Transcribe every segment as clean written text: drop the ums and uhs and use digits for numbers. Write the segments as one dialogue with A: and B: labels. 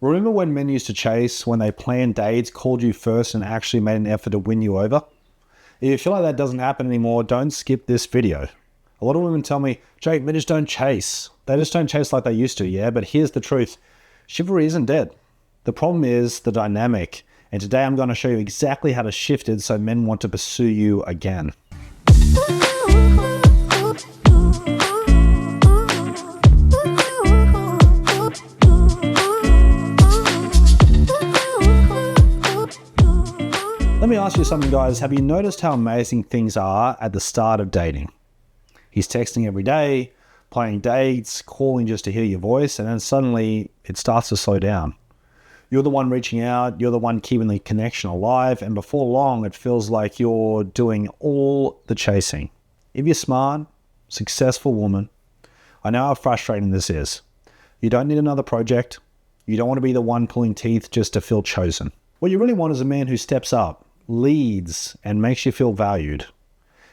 A: Remember when men used to chase, when they planned dates, called you first and actually made an effort to win you over? If you feel like that doesn't happen anymore, don't skip this video. A lot of women tell me, Jake, men just don't chase. They just don't chase like they used to, yeah? But here's the truth. Chivalry isn't dead. The problem is the dynamic. And today I'm going to show you exactly how to shift it so men want to pursue you again. Let me ask you something, guys. Have you noticed how amazing things are at the start of dating? He's texting every day, planning dates, calling just to hear your voice, and then suddenly it starts to slow down. You're the one reaching out, you're the one keeping the connection alive, and before long, it feels like you're doing all the chasing. If you're smart, successful woman, I know how frustrating this is. You don't need another project. You don't want to be the one pulling teeth just to feel chosen. What you really want is a man who steps up, leads, and makes you feel valued.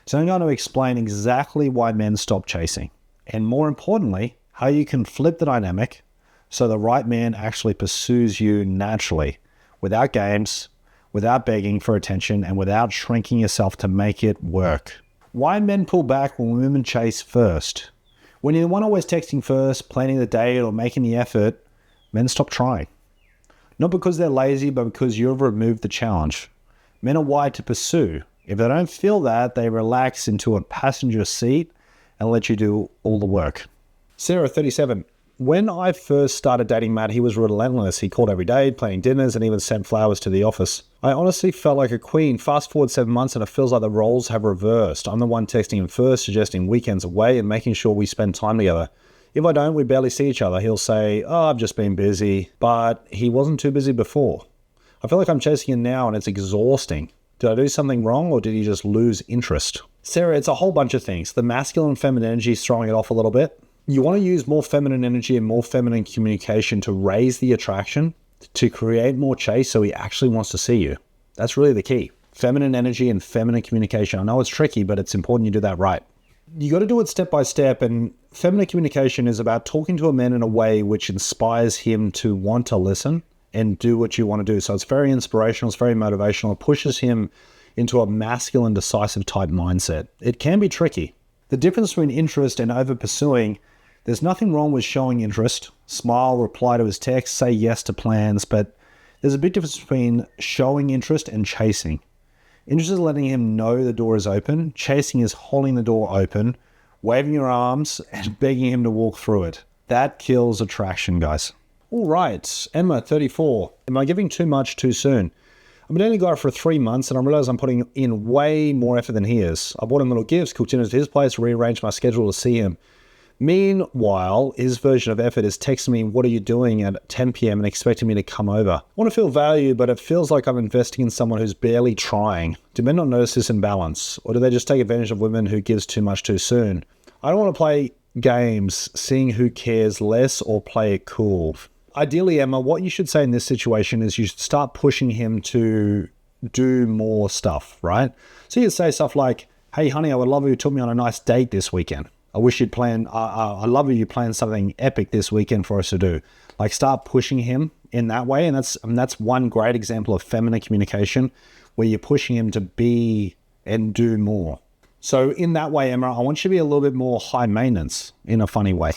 A: So I'm going to explain exactly why men stop chasing, and more importantly, how you can flip the dynamic so the right man actually pursues you naturally, without games, without begging for attention, and without shrinking yourself to make it work. Why men pull back when women chase first? When you're the one always texting first, planning the date, or making the effort, men stop trying. Not because they're lazy, but because you've removed the challenge. Men are wired to pursue. If they don't feel that, they relax into a passenger seat and let you do all the work. Sarah, 37. When I first started dating Matt, he was relentless. He called every day, planning dinners, and even sent flowers to the office. I honestly felt like a queen. Fast forward 7 months and it feels like the roles have reversed. I'm the one texting him first, suggesting weekends away and making sure we spend time together. If I don't, we barely see each other. He'll say, oh, I've just been busy, but he wasn't too busy before. I feel like I'm chasing him now and it's exhausting. Did I do something wrong or did he just lose interest? Sarah, it's a whole bunch of things. The masculine and feminine energy is throwing it off a little bit. You want to use more feminine energy and more feminine communication to raise the attraction, to create more chase so he actually wants to see you. That's really the key. Feminine energy and feminine communication. I know it's tricky, but it's important you do that right. You got to do it step by step, and feminine communication is about talking to a man in a way which inspires him to want to listen and do what you want to do. So it's very inspirational, it's very motivational. It pushes him into a masculine, decisive type mindset. It can be tricky. The difference between interest and over pursuing, there's nothing wrong with showing interest, smile, reply to his text, say yes to plans, but there's a big difference between showing interest and chasing. Interest is letting him know the door is open. Chasing is holding the door open, waving your arms, and begging him to walk through it. That kills attraction, guys. All right, Emma, 34. Am I giving too much too soon? I've been dating a guy for 3 months and I realize I'm putting in way more effort than he is. I bought him little gifts, cooked dinners at his place, rearranged my schedule to see him. Meanwhile, his version of effort is texting me, what are you doing at 10 p.m. and expecting me to come over. I want to feel valued, but it feels like I'm investing in someone who's barely trying. Do men not notice this imbalance? Or do they just take advantage of women who gives too much too soon? I don't want to play games, seeing who cares less or play it cool. Ideally, Emma, what you should say in this situation is you should start pushing him to do more stuff, right? So you say stuff like, hey, honey, I would love if you took me on a nice date this weekend. I wish you'd plan, I love if you plan something epic this weekend for us to do. Like start pushing him in that way. And that's one great example of feminine communication where you're pushing him to be and do more. So in that way, Emma, I want you to be a little bit more high maintenance in a funny way.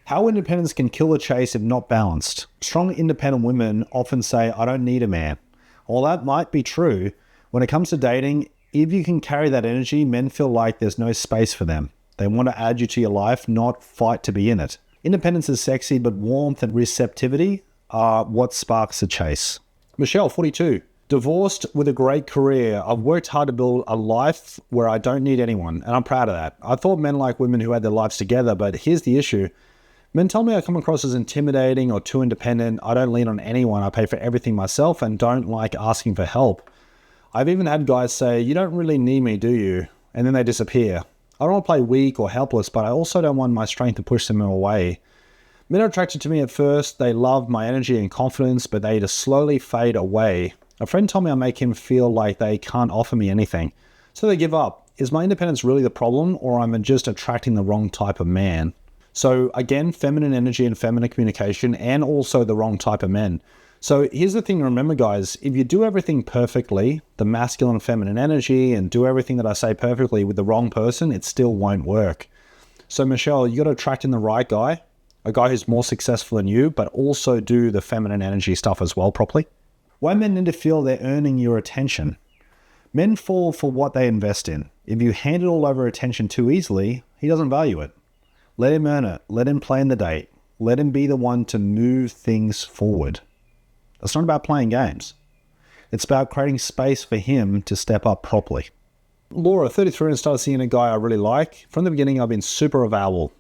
A: How independence can kill the chase if not balanced. Strong independent women often say, I don't need a man. Well, that might be true. When it comes to dating, if you can carry that energy, men feel like there's no space for them. They want to add you to your life, not fight to be in it. Independence is sexy, but warmth and receptivity are what sparks the chase. Michelle, 42. Divorced with a great career. I've worked hard to build a life where I don't need anyone, and I'm proud of that. I thought men like women who had their lives together, but here's the issue. Men tell me I come across as intimidating or too independent. I don't lean on anyone. I pay for everything myself and don't like asking for help. I've even had guys say, you don't really need me, do you? And then they disappear. I don't want to play weak or helpless, but I also don't want my strength to push them away. Men are attracted to me at first. They love my energy and confidence, but they just slowly fade away. A friend told me I make him feel like they can't offer me anything. So they give up. Is my independence really the problem, or am I just attracting the wrong type of man? So again, feminine energy and feminine communication, and also the wrong type of men. So here's the thing to remember, guys. If you do everything perfectly, the masculine and feminine energy, and do everything that I say perfectly with the wrong person, it still won't work. So Michelle, you got to attract in the right guy, a guy who's more successful than you, but also do the feminine energy stuff as well properly. Why men need to feel they're earning your attention. Men fall for what they invest in. If you hand it all over attention too easily, he doesn't value it. Let him earn it. Let him plan the date. Let him be the one to move things forward. It's not about playing games. It's about creating space for him to step up properly. Laura, 33, and started seeing a guy I really like. From the beginning, I've been super available.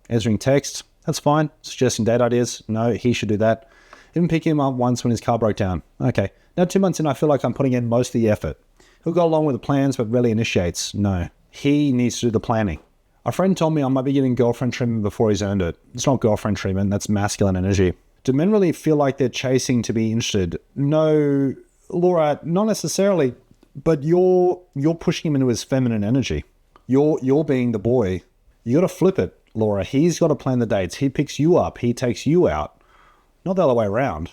A: Answering text, that's fine. Suggesting date ideas, no, he should do that. Even picking him up once when his car broke down. Okay. Now 2 months in, I feel like I'm putting in most of the effort. He'll go along with the plans, but rarely initiates. No, he needs to do the planning. A friend told me I might be getting girlfriend treatment before he's earned it. It's not girlfriend treatment, that's masculine energy. Do men really feel like they're chasing to be interested? No, Laura, not necessarily, but you're pushing him into his feminine energy. You're being the boy. You got to flip it, Laura. He's got to plan the dates. He picks you up. He takes you out. Not the other way around.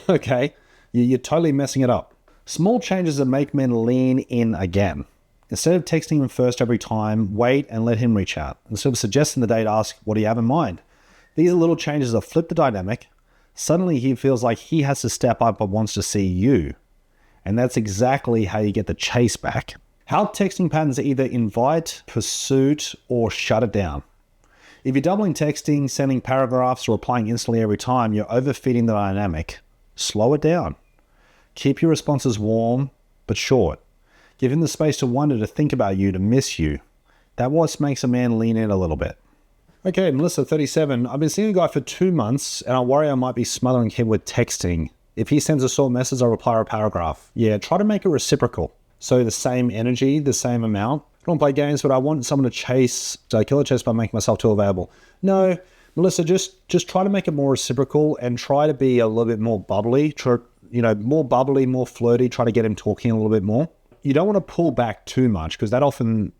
A: Okay? You're totally messing it up. Small changes that make men lean in again. Instead of texting him first every time, wait and let him reach out. Instead of suggesting the date, ask, what do you have in mind? These are little changes that flip the dynamic. Suddenly he feels like he has to step up but wants to see you. And that's exactly how you get the chase back. How texting patterns either invite pursuit or shut it down. If you're doubling texting, sending paragraphs, or replying instantly every time, you're overfeeding the dynamic. Slow it down. Keep your responses warm but short. Give him the space to wonder, to think about you, to miss you. That's what makes a man lean in a little bit. Okay, Melissa, 37. I've been seeing a guy for 2 months, and I worry I might be smothering him with texting. If he sends a short message, I'll reply a paragraph. Yeah, try to make it reciprocal. So the same energy, the same amount. I don't play games, but I want someone to chase. So I kill a chase by making myself too available. No, Melissa, just try to make it more reciprocal and try to be a little bit more bubbly. More bubbly, more flirty. Try to get him talking a little bit more. You don't want to pull back too much because that often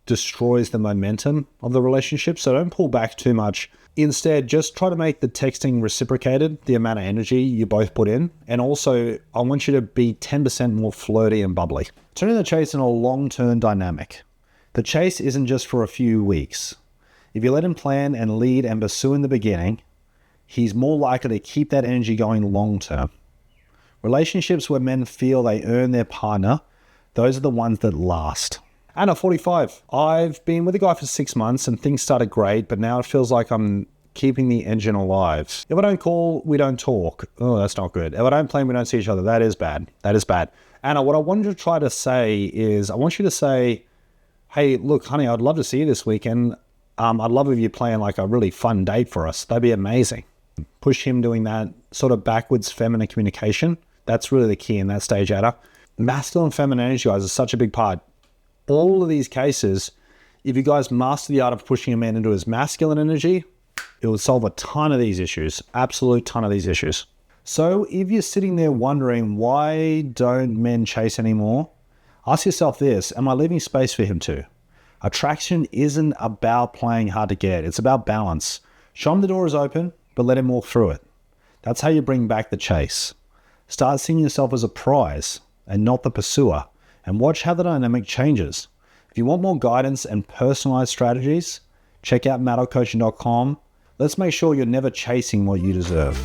A: destroys the momentum of the relationship. So don't pull back too much. Instead, just try to make the texting reciprocated, the amount of energy you both put in. And also, I want you to be 10% more flirty and bubbly. Turning the chase in a long-term dynamic. The chase isn't just for a few weeks. If you let him plan and lead and pursue in the beginning, he's more likely to keep that energy going long-term. Relationships where men feel they earn their partner, those are the ones that last. Anna, 45. I've been with a guy for 6 months and things started great, but now it feels like I'm keeping the engine alive. If I don't call, we don't talk. Oh, that's not good. If I don't plan, we don't see each other. That is bad. That is bad. Anna, what I wanted to try to say is, I want you to say, hey, look, honey, I'd love to see you this weekend. I'd love if you plan like a really fun date for us. That'd be amazing. Push him doing that sort of backwards feminine communication. That's really the key in that stage, Anna. Masculine and feminine energy, guys, is such a big part. All of these cases, if you guys master the art of pushing a man into his masculine energy, it will solve a ton of these issues, absolute ton of these issues. So if you're sitting there wondering, why don't men chase anymore? Ask yourself this, am I leaving space for him to? Attraction isn't about playing hard to get, it's about balance. Show him the door is open, but let him walk through it. That's how you bring back the chase. Start seeing yourself as a prize and not the pursuer, and watch how the dynamic changes. If you want more guidance and personalized strategies, check out maddockcoaching.com. Let's make sure you're never chasing what you deserve.